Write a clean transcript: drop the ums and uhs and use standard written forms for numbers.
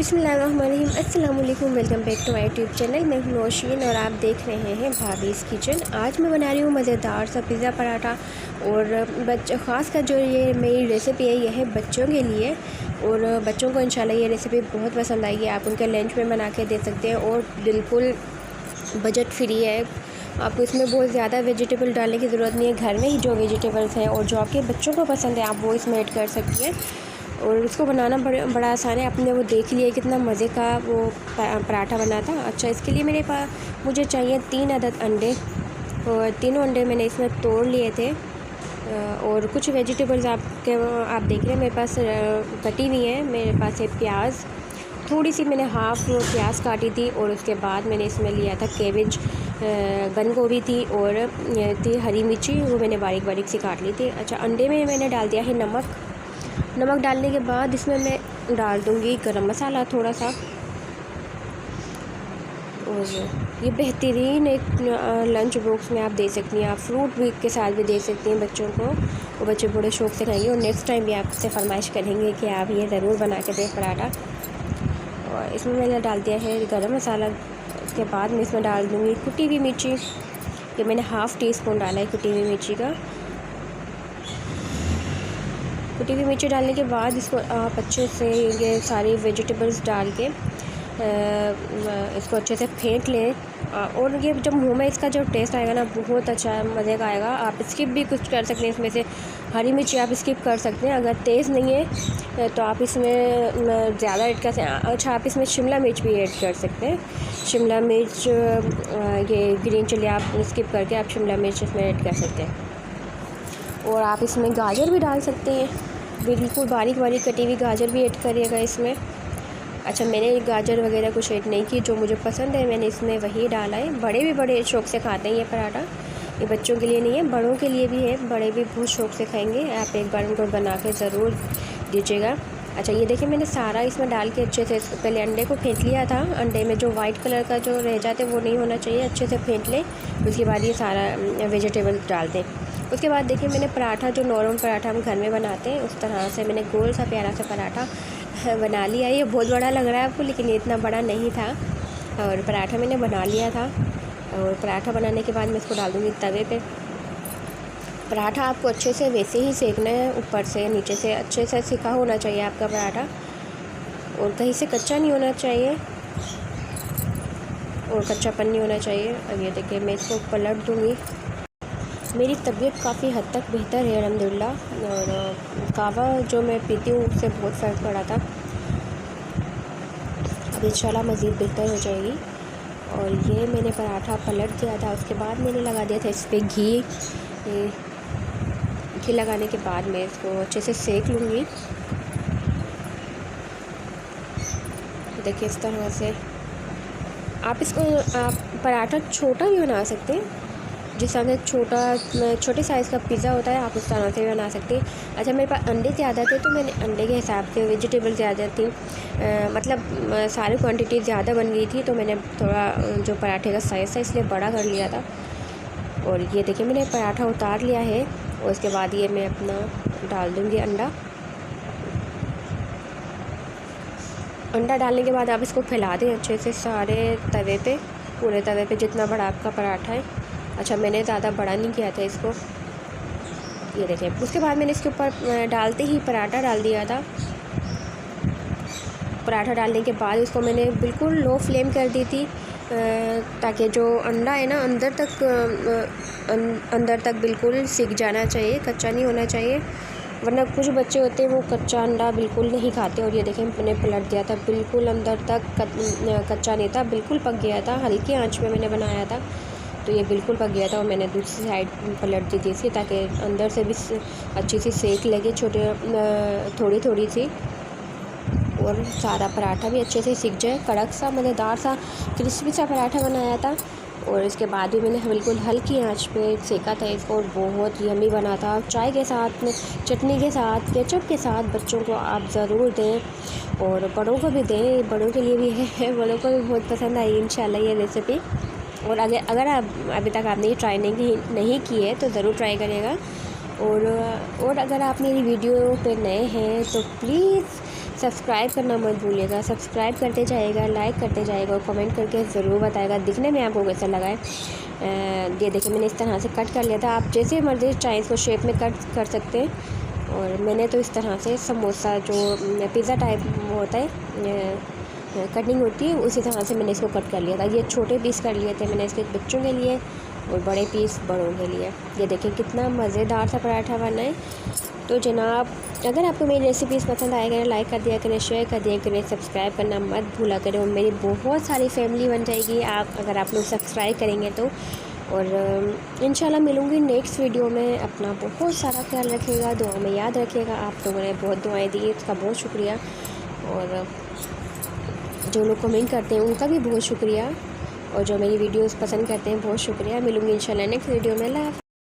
बिस्मिल्लाहिर्रहमानिर्रहीम। अस्सलाम वालेकुम, welcome back to my YouTube channel. मैं हूं नौशीन और आप देख रहे हैं भाभीज़ किचन। आज मैं बना रही हूँ मज़ेदार सा पिज़्ज़ा पराठा। और ख़ास कर जो ये मेरी रेसिपी है ये है बच्चों के लिए, और बच्चों को इंशाल्लाह ये रेसिपी बहुत पसंद आएगी। आप उनके लंच में बना के दे सकते हैं और बिल्कुल बजट फ्री है। आपको इसमें बहुत ज़्यादा वेजिटेबल डालने की ज़रूरत नहीं है। घर में ही जो वेजिटेबल्स हैं और जो आपके बच्चों को पसंद है आप वो इसमें ऐड कर सकती हैं। और इसको बनाना बड़ा आसान है। आपने वो देख लिया कितना मज़े का वो पराठा बना था। अच्छा, इसके लिए मुझे चाहिए 3 अदद अंडे, और तीनों अंडे मैंने इसमें तोड़ लिए थे। और कुछ वेजिटेबल्स आप देख रहे हैं मेरे पास कटी हुई हैं। मेरे पास है प्याज, थोड़ी सी मैंने हाफ़ प्याज काटी थी। और उसके बाद मैंने इसमें लिया था कैबेज, बंद गोभी थी, और थी हरी मिर्ची, वो मैंने बारीक बारीक सी काट ली थी। अच्छा, अंडे में मैंने डाल दिया है नमक डालने के बाद इसमें मैं डाल दूँगी गरम मसाला थोड़ा सा। और ये बेहतरीन एक लंच बॉक्स में आप दे सकती हैं। आप फ्रूट भी के साथ भी दे सकती हैं बच्चों को, और बच्चे बड़े शौक़ से खाएंगे और नेक्स्ट टाइम भी आपसे फरमाइश करेंगे कि आप ये ज़रूर बना के दें पराठा। और इसमें मैंने डाल दिया है गरम मसाला। उसके बाद मैं इसमें डाल दूँगी कुटी हुई मिर्ची। ये मैंने हाफ़ टी स्पून डाला है कुटी हुई मिर्ची का। कुटी हुई मिर्ची डालने के बाद इसको आप अच्छे से ये सारी वेजिटेबल्स डाल के इसको अच्छे से फेंट लें। और ये जब मुंह में इसका जो टेस्ट आएगा ना, बहुत अच्छा मज़े का आएगा। आप स्किप भी कुछ कर सकते हैं, इसमें से हरी मिर्ची आप स्किप कर सकते हैं। अगर तेज़ नहीं है तो आप इसमें ज़्यादा ऐड कर सकते हैं। अच्छा, आप इसमें शिमला मिर्च भी ऐड कर सकते हैं। शिमला मिर्च, ये ग्रीन चिली आप स्किप करके आप शिमला मिर्च इसमें ऐड कर सकते हैं। और आप इसमें गाजर भी डाल सकते हैं, बिल्कुल बारीक बारीक कटी हुई गाजर भी ऐड करिएगा इसमें। अच्छा, मैंने गाजर वगैरह कुछ ऐड नहीं की, जो मुझे पसंद है मैंने इसमें वही डाला है। बड़े भी बड़े शौक़ से खाते हैं ये पराठा। ये बच्चों के लिए नहीं है, बड़ों के लिए भी है। बड़े भी बहुत शौक़ से खाएंगे। आप एक बार उनको बना के ज़रूर दीजिएगा। अच्छा, ये देखिए मैंने सारा इसमें डाल के अच्छे से पहले अंडे को फेंट लिया था। अंडे में जो वाइट कलर का जो रह जाते वो नहीं होना चाहिए, अच्छे से फेंट लें। उसके बाद ये सारा वेजिटेबल डाल दें। उसके बाद देखिए मैंने पराठा, जो नॉर्मल पराठा हम घर में बनाते हैं उस तरह से मैंने गोल सा प्यारा सा पराठा बना लिया। ये बहुत बड़ा लग रहा है आपको, लेकिन ये इतना बड़ा नहीं था। और पराठा मैंने बना लिया था। और पराठा बनाने के बाद मैं इसको डाल दूँगी तवे पे। पराठा आपको अच्छे से वैसे ही सेकना है, ऊपर से नीचे से अच्छे से सिका होना चाहिए आपका पराठा, और कहीं से कच्चा नहीं होना चाहिए और कच्चापन नहीं होना चाहिए। अब ये देखिए मैं इसको पलट दूँगी। मेरी तबीयत काफ़ी हद तक बेहतर है अल्हम्दुलिल्लाह, और कावा जो मैं पीती हूँ उससे बहुत फ़र्क पड़ा था। अब इंशाल्लाह मज़ीद बेहतर हो जाएगी। और ये मैंने पराठा पलट दिया था। उसके बाद मैंने लगा दिया था इस पर घी। घी लगाने के बाद मैं इसको अच्छे से सेक लूँगी। देखिए इस तरह से आप पराठा छोटा भी बना सकते हैं। जिस तरह से छोटे साइज़ का पिज़्ज़ा होता है आप उस तरह से भी बना सकते हैं। अच्छा, मेरे पास अंडे ज़्यादा थे तो मैंने अंडे के हिसाब से वेजिटेबल ज़्यादा थी, मतलब सारी क्वांटिटी ज़्यादा बन गई थी, तो मैंने थोड़ा जो पराठे का साइज़ था इसलिए बड़ा कर लिया था। और ये देखिए मैंने पराठा उतार लिया है। और उसके बाद ये मैं अपना डाल दूँगी अंडा डालने के बाद आप इसको फैला दें अच्छे से सारे तवे पे, पूरे तवे पे जितना बड़ा आपका पराठा है। अच्छा, मैंने ज़्यादा बड़ा नहीं किया था इसको। ये देखिए उसके बाद मैंने इसके ऊपर डालते ही पराठा डाल दिया था। पराठा डालने के बाद इसको मैंने बिल्कुल लो फ्लेम कर दी थी, ताकि जो अंडा है ना अंदर तक बिल्कुल सिक जाना चाहिए, कच्चा नहीं होना चाहिए। वरना कुछ बच्चे होते हैं वो कच्चा अंडा बिल्कुल नहीं खाते। और ये देखें मैंने पलट दिया था, बिल्कुल अंदर तक कच्चा नहीं था, बिल्कुल पक गया था। हल्की आंच पे मैंने बनाया था तो ये बिल्कुल पक गया था। और मैंने दूसरी साइड पलट दी थी इसकी, ताकि अंदर से भी अच्छी सी सेक लगे, थोड़ी थोड़ी सी, और सारा पराठा भी अच्छे से सिक जाए। कड़क सा मज़ेदार सा क्रिस्पी सा पराठा बनाया था। और इसके बाद भी मैंने बिल्कुल हल्की आंच पे सेका था इसको, और बहुत यम्मी बना था। चाय के साथ, चटनी के साथ, केचप के साथ बच्चों को आप ज़रूर दें, और बड़ों को भी दें। बड़ों के लिए भी है, बड़ों को भी बहुत पसंद आई इंशाल्लाह ये रेसिपी। और अगर आप अभी तक आपने ये ट्राई नहीं की है तो ज़रूर ट्राई करिएगा। और अगर आप मेरी वीडियो पे नए हैं तो प्लीज़ सब्सक्राइब करना मत भूलिएगा। सब्सक्राइब करते जाइएगा, लाइक करते जाइएगा और कमेंट करके ज़रूर बताएगा दिखने में आपको कैसा लगा है। ये देखिए मैंने इस तरह से कट कर लिया था। आप जैसे मर्ज़ी चाहें इसको शेप में कट कर सकते हैं। और मैंने तो इस तरह से समोसा जो पिज़्ज़ा टाइप होता है कटिंग होती है, उसी तरह से मैंने इसको कट कर लिया था। ये छोटे पीस कर लिए थे मैंने इसके बच्चों के लिए और बड़े पीस बड़ों के लिए। ये देखें कितना मज़ेदार सा पराठा बना है। तो जनाब, अगर आपको मेरी रेसिपीज़ पसंद आए करें, लाइक कर दिया करें, शेयर कर दिया करें, सब्सक्राइब करना मत भूला करें। और मेरी बहुत सारी फैमिली बन जाएगी अगर आप लोग सब्सक्राइब करेंगे तो। और इंशाल्लाह मिलूँगी नेक्स्ट वीडियो में। अपना बहुत सारा ख्याल रखिएगा, दुआ में याद रखिएगा। आप लोगों ने बहुत दुआएँ दी, उसका बहुत शुक्रिया। और जो लोग कमेंट करते हैं उनका भी बहुत शुक्रिया। और जो मेरी वीडियोस पसंद करते हैं बहुत शुक्रिया। मिलूँगी इंशाल्लाह नेक्स्ट वीडियो में। अल्लाह हाफ़िज़।